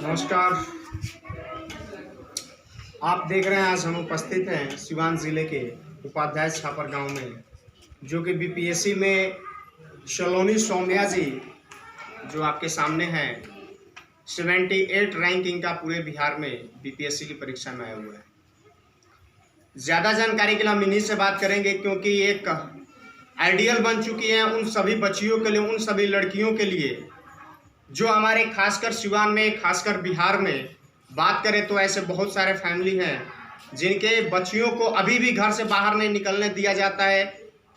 नमस्कार। आप देख रहे हैं आज हम उपस्थित हैं सिवान ज़िले के उपाध्याय छापर गांव में, जो कि बीपीएससी में सलोनी सौम्या जी जो आपके सामने हैं 78 रैंक इनका पूरे बिहार में बीपीएससी की परीक्षा में आया हुआ है। ज़्यादा जानकारी के लिए हम इन्हीं से बात करेंगे, क्योंकि एक आइडियल बन चुकी है उन सभी बच्चियों के लिए, उन सभी लड़कियों के लिए जो हमारे खासकर सिवान में, खासकर बिहार में बात करें तो ऐसे बहुत सारे फैमिली हैं जिनके बच्चियों को अभी भी घर से बाहर नहीं निकलने दिया जाता है।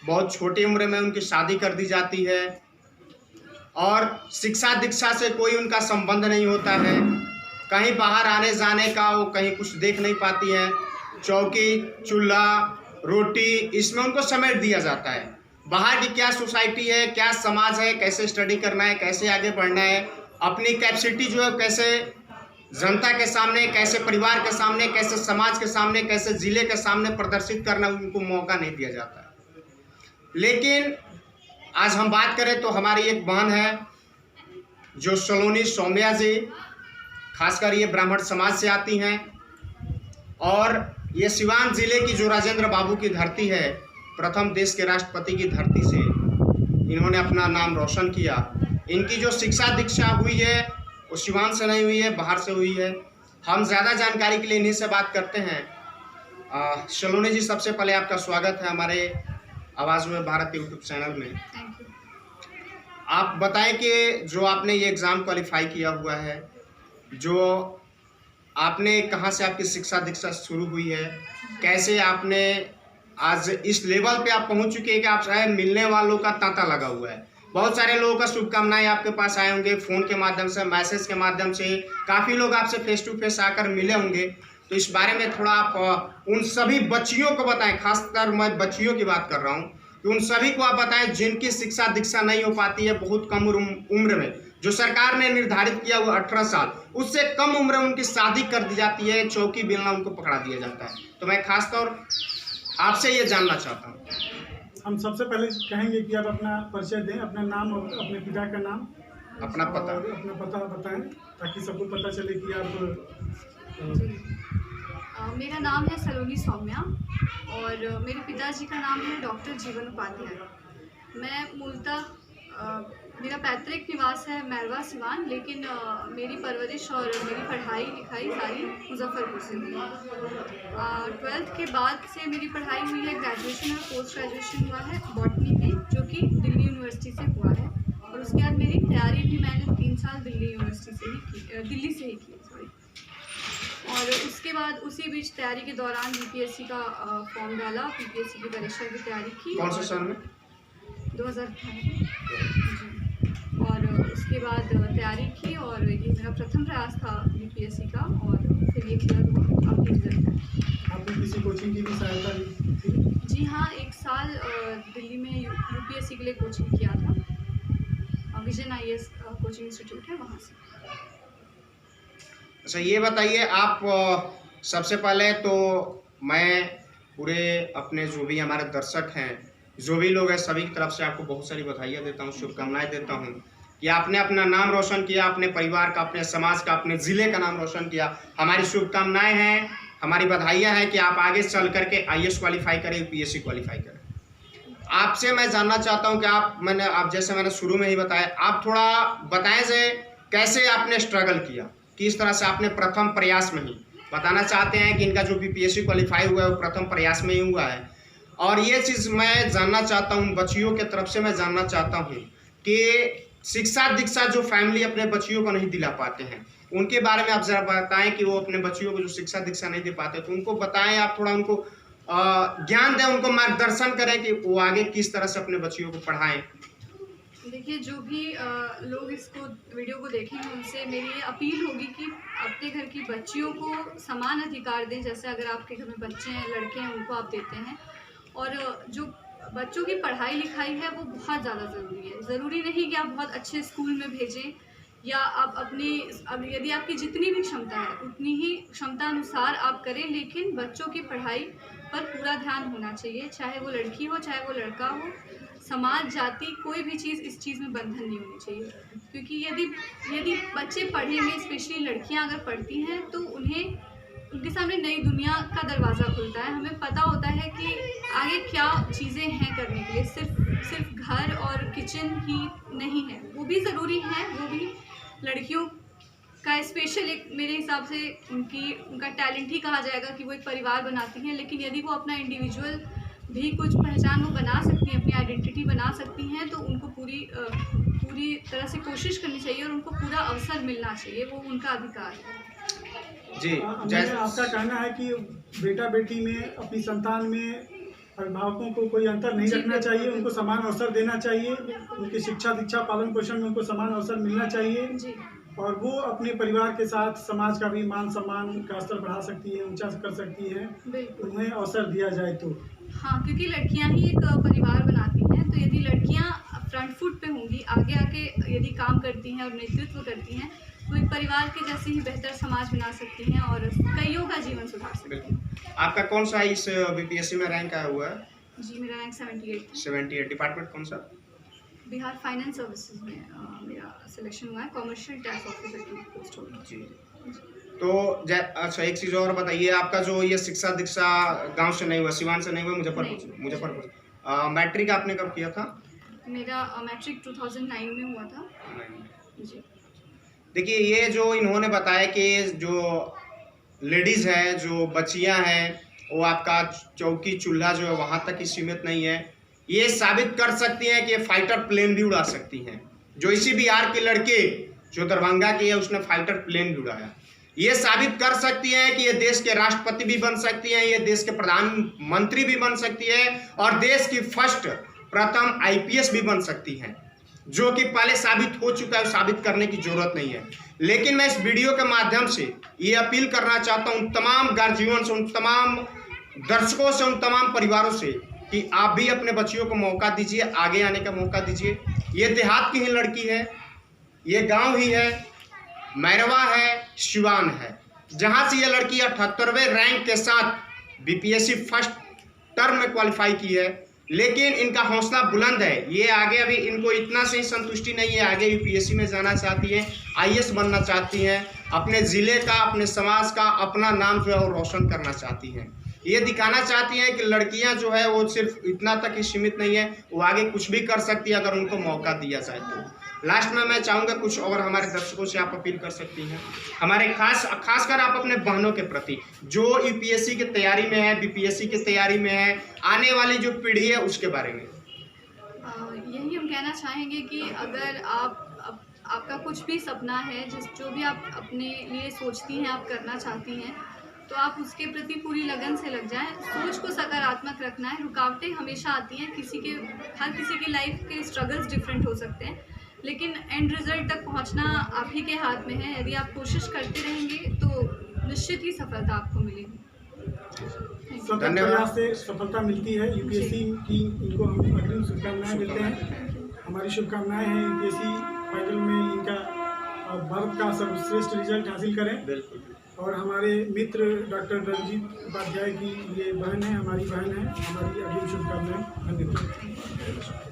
बहुत छोटी उम्र में उनकी शादी कर दी जाती है और शिक्षा दीक्षा से कोई उनका संबंध नहीं होता है। कहीं बाहर आने जाने का वो कहीं कुछ देख नहीं पाती हैं। चौकी चूल्हा रोटी इसमें उनको समेट दिया जाता है। बाहर की क्या सोसाइटी है, क्या समाज है, कैसे स्टडी करना है, कैसे आगे बढ़ना है, अपनी कैपेसिटी जो है कैसे जनता के सामने, कैसे परिवार के सामने, कैसे समाज के सामने, कैसे ज़िले के सामने प्रदर्शित करना, उनको मौका नहीं दिया जाता है। लेकिन आज हम बात करें तो हमारी एक बहन है जो सलोनी सौम्या जी, खासकर ये ब्राह्मण समाज से आती हैं और ये सिवान ज़िले की जो राजेंद्र बाबू की धरती है, प्रथम देश के राष्ट्रपति की धरती से इन्होंने अपना नाम रोशन किया। इनकी जो शिक्षा दीक्षा हुई है वो सिवान से नहीं हुई है, बाहर से हुई है। हम ज़्यादा जानकारी के लिए इन्हीं से बात करते हैं। सलोनी जी, सबसे पहले आपका स्वागत है हमारे आवाज़ में भारत यूट्यूब चैनल में। आप बताएं कि जो आपने ये एग्ज़ाम क्वालिफाई किया हुआ है, जो आपने कहाँ से आपकी शिक्षा दीक्षा शुरू हुई है, कैसे आपने आज इस लेवल पे आप पहुंच चुके हैं कि आप शायद मिलने वालों का तांता लगा हुआ है। बहुत सारे लोगों का शुभकामनाएं आपके पास आए होंगे, फ़ोन के माध्यम से, मैसेज के माध्यम से, काफ़ी लोग आपसे फेस टू फेस आकर मिले होंगे। तो इस बारे में थोड़ा आप उन सभी बच्चियों को बताएं, खासकर मैं बच्चियों की बात कर रहा हूं, कि उन सभी को आप बताएं जिनकी शिक्षा दीक्षा नहीं हो पाती है बहुत कम उम्र में। जो सरकार ने निर्धारित किया हुआ 18 साल, उससे कम उम्र में उनकी शादी कर दी जाती है, चौकी बेलना उनको पकड़ा दिया जाता है। तो मैं खासतौर आपसे ये जानना चाहता हूँ। हम सबसे पहले कहेंगे कि आप अपना परिचय दें, अपना नाम और अपने पिता का नाम, अपना पता और अपना पता बताएं ताकि सबको पता चले कि आप। मेरा नाम है सलोनी सौम्या और मेरे पिताजी का नाम है डॉक्टर जीवन उपाध्याय। मैं मूलतः मेरा पैतृक निवास है मैरवा सिवान, लेकिन मेरी परवरिश और मेरी पढ़ाई लिखाई सारी मुजफ्फरपुर से हुई है। 12th के बाद से मेरी पढ़ाई हुई है, ग्रेजुएशन और पोस्ट ग्रेजुएशन हुआ है बॉटनी में, जो कि दिल्ली यूनिवर्सिटी से हुआ है। और उसके बाद मेरी तैयारी भी मैंने 3 साल दिल्ली यूनिवर्सिटी से ही की, दिल्ली से ही की, सॉरी। और उसके बाद उसी बीच तैयारी के दौरान बीपीएससी का फॉर्म डाला, बीपीएससी की परीक्षा की तैयारी की। कौन से साल में? 2018। और उसके बाद तैयारी की और ये मेरा प्रथम प्रयास था बीपीएससी का, और फिर ये क्लियर हुआ। अब रिजल्ट है। आपने किसी कोचिंग की भी सहायता ली थी? जी हाँ, 1 साल दिल्ली में यूपीएससी के लिए कोचिंग किया था, विजन आईएएस कोचिंग इंस्टीट्यूट है, वहाँ से। अच्छा, ये बताइए आप, सबसे पहले तो मैं पूरे अपने जो भी हमारे दर्शक हैं, जो भी लोग हैं, सभी की तरफ से आपको बहुत सारी बधाइयाँ देता हूँ, शुभकामनाएं देता हूँ कि आपने अपना नाम रोशन किया, अपने परिवार का, अपने समाज का, अपने ज़िले का नाम रोशन किया। हमारी शुभकामनाएं हैं, हमारी बधाइयाँ हैं कि आप आगे चल करके आईएएस क्वालिफाई करें, यूपीएससी क्वालिफाई करें। आपसे मैं जानना चाहता हूँ कि आप जैसे मैंने शुरू में ही बताया, आप थोड़ा बताएं जे कैसे आपने स्ट्रगल किया, किस तरह से आपने प्रथम प्रयास में ही, बताना चाहते हैं कि इनका जो बीपीएससी क्वालिफाई हुआ है वो प्रथम प्रयास में ही हुआ है। और ये चीज़ मैं जानना चाहता हूँ, बच्चियों के तरफ से मैं जानना चाहता हूँ कि शिक्षा दीक्षा जो फैमिली अपने बच्चियों को नहीं दिला पाते हैं, उनके बारे में आप ज़रा बताएं कि वो अपने बच्चियों को जो शिक्षा दीक्षा नहीं दे पाते, तो उनको बताएं, आप थोड़ा उनको ज्ञान दें, उनको मार्गदर्शन करें कि वो आगे किस तरह से अपने बच्चियों को पढ़ाएं। देखिए, जो भी लोग इसको वीडियो को देखेंगे, उनसे मेरी ये अपील होगी कि अपने घर की बच्चियों को समान अधिकार दें। जैसे अगर आपके घर में बच्चे हैं, लड़के हैं, उनको आप देते हैं। और जो बच्चों की पढ़ाई लिखाई है वो बहुत ज़्यादा ज़रूरी है। ज़रूरी नहीं कि आप बहुत अच्छे स्कूल में भेजें, या आप अब यदि आपकी जितनी भी क्षमता है उतनी ही क्षमता अनुसार आप करें, लेकिन बच्चों की पढ़ाई पर पूरा ध्यान होना चाहिए, चाहे वो लड़की हो चाहे वो लड़का हो। समाज, जाति, कोई भी चीज़ इस चीज़ में बंधन नहीं होनी चाहिए। क्योंकि यदि बच्चे पढ़ेंगे, स्पेशली लड़कियां अगर पढ़ती हैं, तो उनके सामने नई दुनिया का दरवाज़ा खुलता है। हमें पता होता है कि आगे क्या चीज़ें हैं करने के लिए। सिर्फ घर और किचन ही नहीं है, वो भी ज़रूरी है। वो भी लड़कियों का स्पेशल एक मेरे हिसाब से उनका टैलेंट ही कहा जाएगा कि वो एक परिवार बनाती हैं। लेकिन यदि वो अपना इंडिविजुअल भी कुछ पहचान वो बना सकती हैं, अपनी आइडेंटिटी बना सकती हैं, तो उनको पूरी तरह से कोशिश करनी चाहिए और उनको पूरा अवसर मिलना चाहिए। वो उनका अधिकार है। जी, आपका कहना है कि बेटा बेटी में, अपनी संतान में अभिभावकों को कोई अंतर नहीं रखना चाहिए, उनको समान अवसर देना चाहिए, उनकी शिक्षा दीक्षा पालन पोषण में उनको समान अवसर मिलना चाहिए जी। और वो अपने परिवार के साथ समाज का भी मान सम्मान का स्तर बढ़ा सकती है, ऊंचा कर सकती है, उन्हें अवसर दिया जाए तो। हाँ, क्योंकि लड़कियां ही एक परिवार बनाती हैं। तो यदि लड़कियां फ्रंट फुट पे होंगी, आगे आके यदि काम करती हैं और नेतृत्व करती हैं, तो एक परिवार के जैसे ही बेहतर समाज बना सकती हैं और कईयों का जीवन सुधार सकती हैं। आपका कौन सा इस बीपीएससी में रैंक आया हुआ है? जी, मेरा रैंक 78 78। डिपार्टमेंट कौन सा? बिहार फाइनेंस सर्विसेज में मेरा सिलेक्शन हुआ है। कॉमर्शियल टैक्स ऑफिसर की पोस्ट होगी। जी। तो अच्छा, एक चीज़ और बताइए, आपका जो ये शिक्षा दीक्षा गांव से नहीं हुआ, सिवान से नहीं हुआ, मुजफ्फरपुर। मैट्रिक आपने कब किया था? मेरा मैट्रिक 2009 में हुआ था। जी। देखिए, ये जो इन्होंने बताया कि जो लेडीज़ है, जो बच्चियां हैं, वो आपका चौकी चूल्हा जो है वहाँ तक ही सीमित नहीं है। ये साबित कर सकती हैं कि ये फाइटर प्लेन भी उड़ा सकती हैं। जो इसी बिहार के लड़के जो दरभंगा के है, उसने फाइटर प्लेन भी उड़ाया। ये साबित कर सकती हैं कि ये देश के राष्ट्रपति भी बन सकती हैं, ये देश के प्रधानमंत्री भी बन सकती है और देश की प्रथम आईपीएस भी बन सकती हैं, जो कि पहले साबित हो चुका है। साबित करने की जरूरत नहीं है। लेकिन मैं इस वीडियो के माध्यम से ये अपील करना चाहता हूँ उन तमाम गार्जियन से, उन तमाम दर्शकों से, उन तमाम परिवारों से कि आप भी अपने बच्चियों को मौका दीजिए, आगे आने का मौका दीजिए। ये देहात की ही लड़की है, ये गांव ही है, मैरवा है, सिवान है, जहां से ये लड़की 78वें रैंक के साथ बीपीएससी फर्स्ट टर्म में क्वालिफाई की है। लेकिन इनका हौसला बुलंद है। ये आगे अभी इनको इतना से ही संतुष्टि नहीं है, आगे यूपीएससी में जाना चाहती हैं, आईएएस बनना चाहती हैं, अपने ज़िले का, अपने समाज का, अपना नाम जो है वो रोशन करना चाहती हैं। ये दिखाना चाहती हैं कि लड़कियां जो है वो सिर्फ इतना तक ही सीमित नहीं है, वो आगे कुछ भी कर सकती है अगर उनको मौका दिया जाए तो। लास्ट में मैं चाहूँगा कुछ और हमारे दर्शकों से आप अपील कर सकती हैं, हमारे खासकर आप अपने बहनों के प्रति जो यूपीएससी की तैयारी में है, बीपीएससी की तैयारी में है, आने वाली जो पीढ़ी है उसके बारे में। यही हम कहना चाहेंगे कि अगर आपका कुछ भी सपना है, जो भी आप अपने लिए सोचती हैं, आप करना चाहती हैं, तो आप उसके प्रति पूरी लगन से लग जाएं। सोच को सकारात्मक रखना है। रुकावटें हमेशा आती हैं, हर किसी की लाइफ के स्ट्रगल्स डिफरेंट हो सकते हैं, लेकिन एंड रिजल्ट तक पहुंचना आप ही के हाथ में है। यदि आप कोशिश करते रहेंगे तो निश्चित ही सफलता आपको मिलेगी। धन्यवाद। से सफलता मिलती है यूपीएससी की, इनको हम अग्रिम शुभकामनाएं देते हैं। हमारी शुभकामनाएं हैं यूपीएससी फाइनल में इनका भारत का सर्वश्रेष्ठ रिजल्ट हासिल करें। बिल्कुल। और हमारे मित्र डॉक्टर रंजीत उपाध्याय की ये बहन है, हमारी बहन है, हमारी अग्रिम शुभकामनाएं। धन्यवाद।